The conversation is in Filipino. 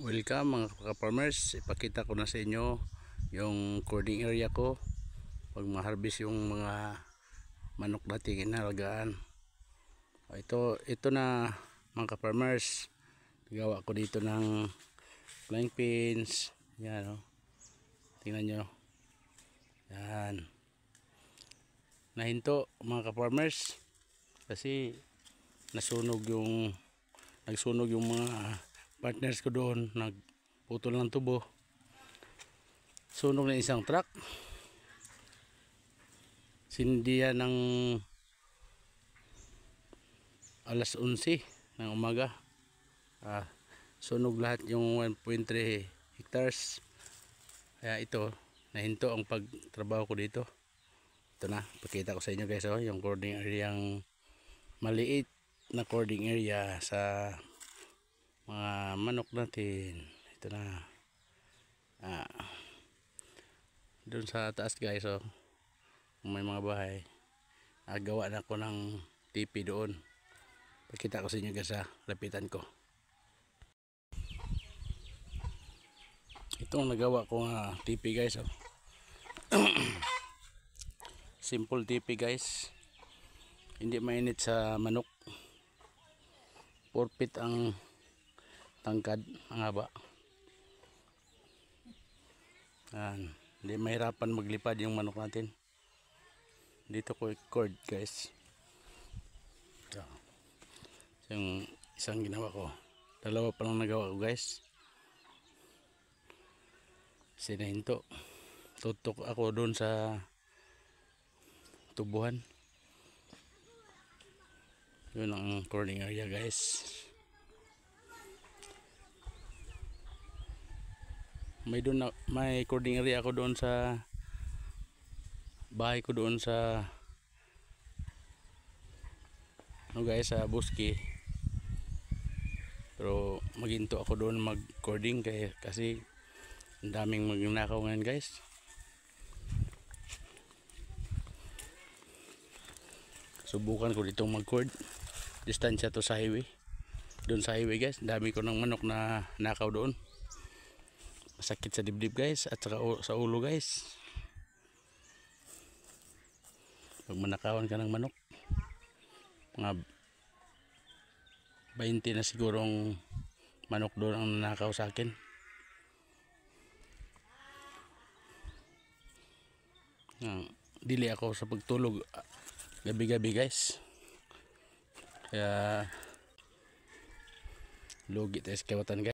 Welcome mga ka-farmers, ipakita ko na sa inyo yung cording area ko pag ma-harvest yung mga manok nating inalagaan. Ito na mga ka-farmers, gawa ko dito ng flying pins. Yan o, tingnan nyo. Yan, nahinto mga ka-farmers kasi nagsunog yung mga partners ko doon, nagputol ng tubo, sunog na isang truck. Sindihan ng alas 11 ng umaga, sunog lahat yung 1.3 hectares. Kaya ito, nahinto ang pagtrabaho ko dito. Ito na, pakita ko sa inyo guys, yung cording area, yung maliit na cording area sa mga manok natin. Ito na, doon sa taas guys, may mga bahay, gawa na ko ng tipi doon. Pakita ko sa inyo guys, lapitan ko. Itong nagawa ko nga tipi guys, simple tipi guys, hindi mainit sa manok. 4 feet ang tangkad, ang haba. Hindi mahirapan maglipad yung manok natin. Dito ko i-cord guys. Ito yung isang ginawa ko. Dalawa pa lang nagawa ko guys. Sinahinto. Tutok ako doon sa tubuhan. Yun ang cording area guys. May cording area ako doon sa bahay ko doon sa guys, sa Buski. Pero maghinto ako doon mag cording kasi ang daming magnanakaw ngayon guys. Subukan ko ditong mag cord. Distansya to sa highway. Doon sa highway guys, dami ko ng manok na nakaw doon. Masakit sa dibdib guys, at saka sa ulo guys. Pag manakawan ka ng manok, mga 20 na sigurong manok doon ang nanakaw sa akin. Dili ako sa pagtulog gabi-gabi guys. Kaya lugi tayo sa kawatan guys.